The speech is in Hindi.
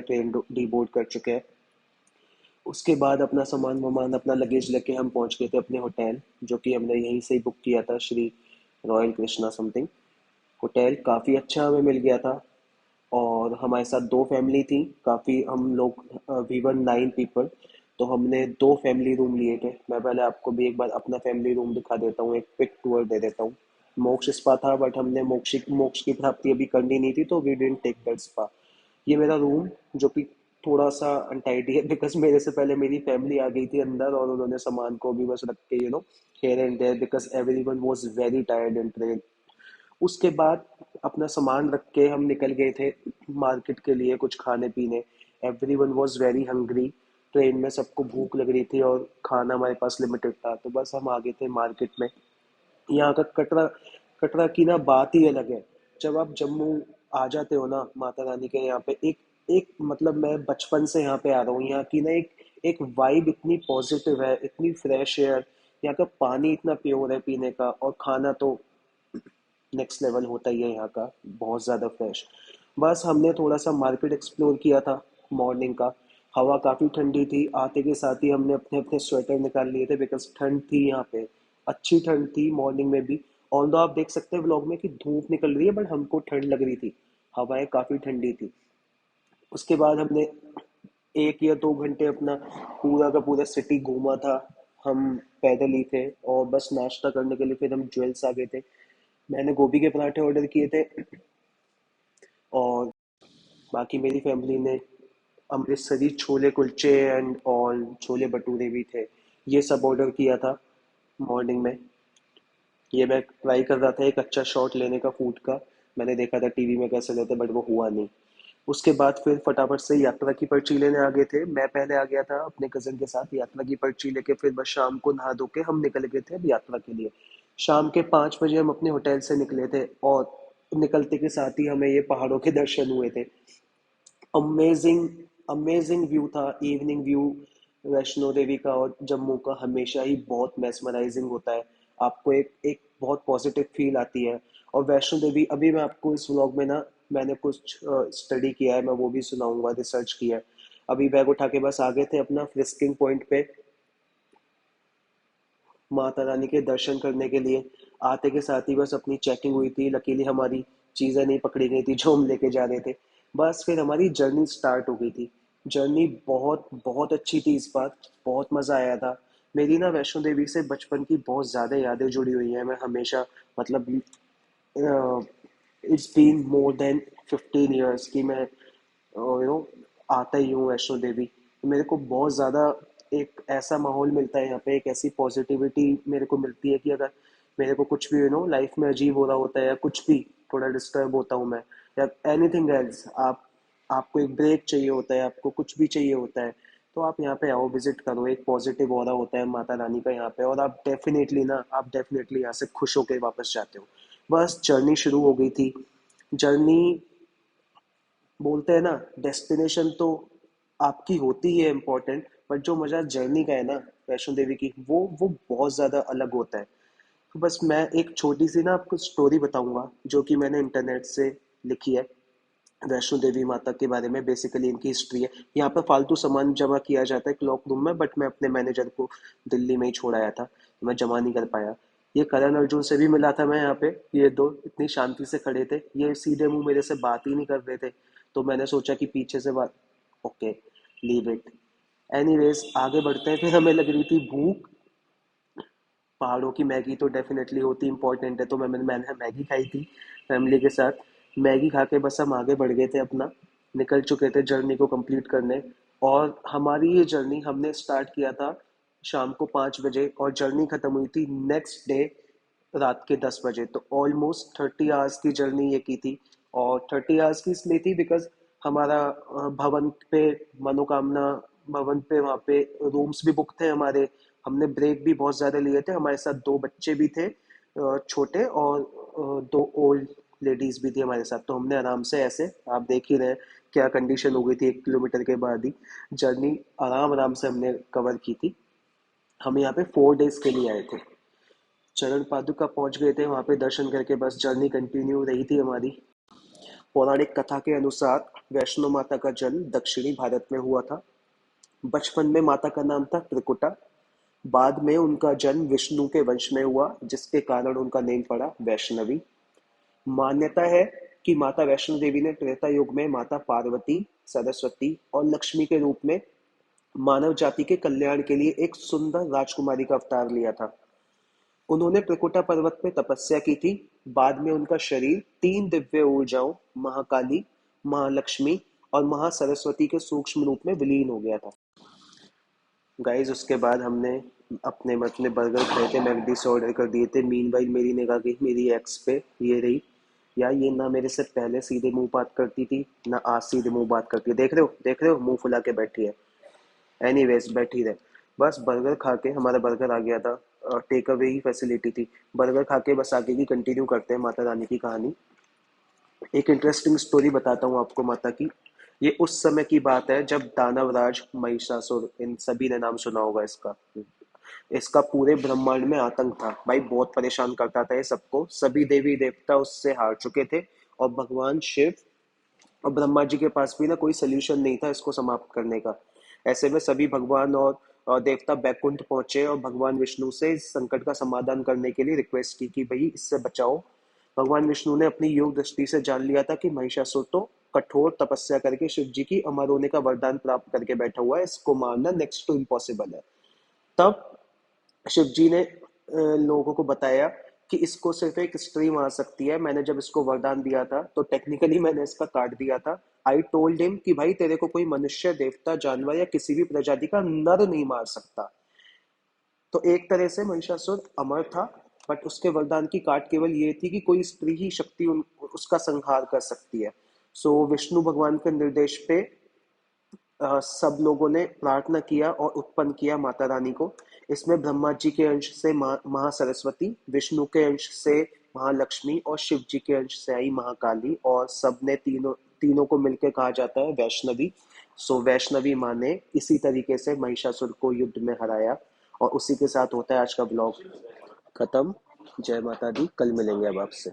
ट्रेन डीबोर्ड कर चुके हैं। उसके बाद अपना सामान वामान अपना लगेज लेके हम पहुंच गए थे अपने होटल, जो कि हमने यहीं से ही बुक किया था, Shri royal Krishna something hotel. काफ़ी अच्छा हमें मिल गया था। और हमारे साथ दो फैमिली थी, काफ़ी हम लोग, वी वर 9 पीपल। तो हमने दो फैमिली रूम लिए थे। मैं पहले आपको भी एक बार अपना फैमिली रूम दिखा देता हूँ, एक क्विक टूर दे देता हूँ। मोक्ष स्पा था, बट हमने मोक्ष की प्राप्ति अभी करनी नहीं थी, तो we didn't take that spa. ये मेरा रूम, जो कि थोड़ा सा अनटाइडी है, बिकॉज मेरे से पहले मेरी फैमिली आ गई थी अंदर, और उन्होंने सामान को भी बस रख के here and there, because everyone was very tired in train. उसके बाद अपना सामान रख के हम निकल गए थे मार्केट के लिए कुछ खाने पीने। Everyone was very hungry. Train में सबको भूख लग रही थी और खाना हमारे पास लिमिटेड था, तो बस हम आ गए थे मार्केट में। यहाँ का कटरा, कटरा की ना बात ही अलग है। जब आप जम्मू आ जाते हो ना माता रानी के यहाँ पे, एक एक मतलब मैं बचपन से यहाँ पे आ रहा हूँ। यहाँ की ना एक एक वाइब इतनी पॉजिटिव है, इतनी फ्रेश एयर। यहाँ का पानी इतना प्योर है पीने का, और खाना तो नेक्स्ट लेवल होता ही है यहाँ का, बहुत ज़्यादा फ्रेश। बस हमने थोड़ा सा मार्केट एक्सप्लोर किया था मॉर्निंग का। हवा काफ़ी ठंडी थी, आते के साथ ही हमने अपने अपने स्वेटर निकाल लिए थे, बिकॉज ठंड थी यहाँ पे। अच्छी ठंड थी मॉर्निंग में भी। ऑल्दो आप देख सकते हैं व्लॉग में कि धूप निकल रही है, बट हमको ठंड लग रही थी। हवाएं काफ़ी ठंडी थी। उसके बाद हमने 1 या 2 घंटे अपना पूरा का पूरा सिटी घूमा था। हम पैदल ही थे, और बस नाश्ता करने के लिए फिर हम ज्वेल्स आ गए थे। मैंने गोभी के पराठे ऑर्डर किए थे, और बाकी मेरी फैमिली ने अमृतसरी छोले कुलचे एंड ऑल, छोले भटूरे भी थे, ये सब ऑर्डर किया था मॉर्निंग में। ये मैं ट्राई कर रहा था एक अच्छा शॉट लेने का फूड का। मैंने देखा था टीवी में कैसे लेते, बट वो हुआ नहीं। उसके बाद फिर फटाफट से यात्रा की पर्ची लेने आ गए थे। मैं पहले आ गया था अपने कजन के साथ यात्रा की पर्ची लेके, फिर बस शाम को नहा धो के हम निकल गए थे अब यात्रा के लिए। शाम के 5 बजे हम अपने होटल से निकले थे, और निकलते के साथ ही हमें ये पहाड़ों के दर्शन हुए थे। अमेजिंग, अमेजिंग व्यू था, इवनिंग व्यू वैष्णो देवी का और जम्मू का हमेशा ही बहुत मेस्मराइजिंग होता है। आपको एक एक बहुत पॉजिटिव फील आती है। और वैष्णो देवी, अभी मैं आपको इस व्लॉग में ना, मैंने कुछ स्टडी किया है, मैं वो भी सुनाऊंगा, रिसर्च किया है। अभी बैग उठा के बस आ गए थे अपना फ्रिस्किंग पॉइंट पे माता रानी के दर्शन करने के लिए। आते के साथ ही बस अपनी चेकिंग हुई थी, लकीली हमारी चीज़ें नहीं पकड़ी गई थी जो हम लेके जा रहे थे। बस फिर हमारी जर्नी स्टार्ट हो गई थी। जर्नी बहुत बहुत अच्छी थी इस बार, बहुत मज़ा आया था। मेरी ना वैष्णो देवी से बचपन की बहुत ज़्यादा यादें जुड़ी हुई हैं। मैं हमेशा, मतलब it's been more than 15 years कि मैं आता ही हूँ वैष्णो देवी। मेरे को बहुत ज़्यादा एक ऐसा माहौल मिलता है यहाँ पे, एक ऐसी पॉजिटिविटी मेरे को मिलती है कि अगर मेरे को कुछ भी लाइफ में अजीब हो रहा होता है, या कुछ भी थोड़ा डिस्टर्ब होता हूँ मैं, या एनीथिंग एल्स, आपको एक ब्रेक चाहिए होता है, आपको कुछ भी चाहिए होता है, तो आप यहाँ पे आओ, विजिट करो। एक पॉजिटिव ऑरा होता है माता रानी का यहाँ पे, और आप डेफिनेटली यहाँ से खुश होकर वापस जाते हो। बस जर्नी शुरू हो गई थी। जर्नी, बोलते हैं ना, डेस्टिनेशन तो आपकी होती है इम्पोर्टेंट, बट जो मजा जर्नी का है ना वैष्णो देवी की, वो बहुत ज्यादा अलग होता है। तो बस मैं एक छोटी सी ना आपको स्टोरी बताऊंगा, जो कि मैंने इंटरनेट से लिखी है वैष्णो देवी माता के बारे में। बेसिकली इनकी हिस्ट्री है। यहाँ पर फालतू सामान जमा किया जाता है क्लॉक रूम में, बट मैं अपने मैनेजर को दिल्ली में ही छोड़ आया था, तो मैं जमा नहीं कर पाया। ये करण अर्जुन से भी मिला था मैं यहाँ पे। ये दो इतनी शांति से खड़े थे, ये सीधे मुंह मेरे से बात ही नहीं कर रहे थे। तो मैंने सोचा कि पीछे से बात, ओके, लीव इट। एनीवेज आगे बढ़ते हैं। फिर हमें लग रही थी भूख। पहाड़ों की मैगी तो डेफिनेटली होती इंपॉर्टेंट है, तो मैंने मैगी खाई थी फैमिली के साथ। मैगी खा के बस हम आगे बढ़ गए थे अपना, निकल चुके थे जर्नी को कंप्लीट करने। और हमारी ये जर्नी हमने स्टार्ट किया था शाम को 5 बजे, और जर्नी खत्म हुई थी नेक्स्ट डे रात के 10 बजे। तो ऑलमोस्ट 30 आवर्स की जर्नी ये की थी। और 30 आवर्स की इसलिए थी बिकॉज हमारा भवन पे, मनोकामना भवन पे, वहाँ पे रूम्स भी बुक थे हमारे। हमने ब्रेक भी बहुत ज़्यादा लिए थे। हमारे साथ दो बच्चे भी थे छोटे, और दो ओल्ड लेडीज भी थी हमारे साथ। तो हमने आराम से, ऐसे आप देख ही रहे हैं क्या कंडीशन हो गई थी 1 किलोमीटर के बाद ही, जर्नी आराम आराम से हमने कवर की थी। हम यहाँ पे 4 डेज के लिए आए थे। चरण पादुका पहुंच गए थे, वहां पे दर्शन करके बस जर्नी कंटिन्यू रही थी हमारी। पौराणिक कथा के अनुसार वैष्णो माता का जन्म दक्षिणी भारत में हुआ था। बचपन में माता का नाम था त्रिकुटा। बाद में उनका जन्म विष्णु के वंश में हुआ, जिसके कारण उनका नेम पड़ा वैष्णवी। मान्यता है कि माता वैष्णो देवी ने त्रेता युग में माता पार्वती, सरस्वती और लक्ष्मी के रूप में मानव जाति के कल्याण के लिए एक सुंदर राजकुमारी का अवतार लिया था। उन्होंने त्रिकुटा पर्वत में तपस्या की थी। बाद में उनका शरीर तीन दिव्य ऊर्जाओं महाकाली, महालक्ष्मी और महासरस्वती के सूक्ष्म रूप में विलीन हो गया था। गाइस, उसके बाद हमने अपने अपने बर्गर खाए थे, मैकडी से ऑर्डर कर दिए थे। मीन भाई मेरी निगाह गई मेरी एक्स पे, ये रही यार। ये ना मेरे से पहले सीधे मुंह बात करती थी, ना आज सीधे मुंह बात करती है। देख रहे हो, देख रहे हो, मुंह फुला के बैठी है। एनीवेज बैठी रहे। बस बर्गर खा के हमारा बर्गर आ गया था। टेक अवे ही फैसिलिटी थी। बर्गर खा के बस आगे की कंटिन्यू करते हैं माता रानी की कहानी। एक इंटरेस्टिंग स्टोरी बताता हूँ आपको माता की। ये उस समय की बात है जब दानवराज महिषासुर, इन सभी ने नाम सुना होगा इसका। इसका पूरे ब्रह्मांड में आतंक था भाई, बहुत परेशान करता था ये सबको। सभी देवी देवता उससे हार चुके थे और भगवान शिव और ब्रह्मा जी के पास भी ना कोई सोल्यूशन नहीं था इसको समाप्त करने का। ऐसे में सभी भगवान और देवता बैकुंठ पहुंचे और भगवान विष्णु से इस संकट का समाधान करने के लिए रिक्वेस्ट की कि भाई इससे बचाओ। भगवान विष्णु ने अपनी योग दृष्टि से जान लिया था कि महिषासुर तो कठोर तपस्या करके शिव जी की अमर होने का वरदान प्राप्त करके बैठा हुआ है, इसको मारना नेक्स्ट टू इम्पॉसिबल है। तब शिव जी ने लोगों को बताया कि इसको सिर्फ एक स्त्री मार सकती है। मैंने जब इसको वरदान दिया था तो टेक्निकली मैंने इसका काट दिया था। आई टोल्ड हिम कि भाई तेरे को कोई मनुष्य, देवता, जानवर या किसी भी प्रजाति का नर नहीं मार सकता। तो एक तरह से महिषासुर अमर था, बट उसके वरदान की काट केवल ये थी कि कोई स्त्री ही शक्ति उसका संहार कर सकती है। सो विष्णु भगवान के निर्देश पे सब लोगों ने प्रार्थना किया और उत्पन्न किया माता रानी को। इसमें ब्रह्मा जी के अंश से महासरस्वती, विष्णु के अंश से महालक्ष्मी और शिव जी के अंश से आई महाकाली, और सब ने तीनों तीनों को मिलकर कहा जाता है वैष्णवी। सो वैष्णवी माँ ने इसी तरीके से महिषासुर को युद्ध में हराया। और उसी के साथ होता है आज का ब्लॉग खत्म। जय माता दी, कल मिलेंगे अब आपसे।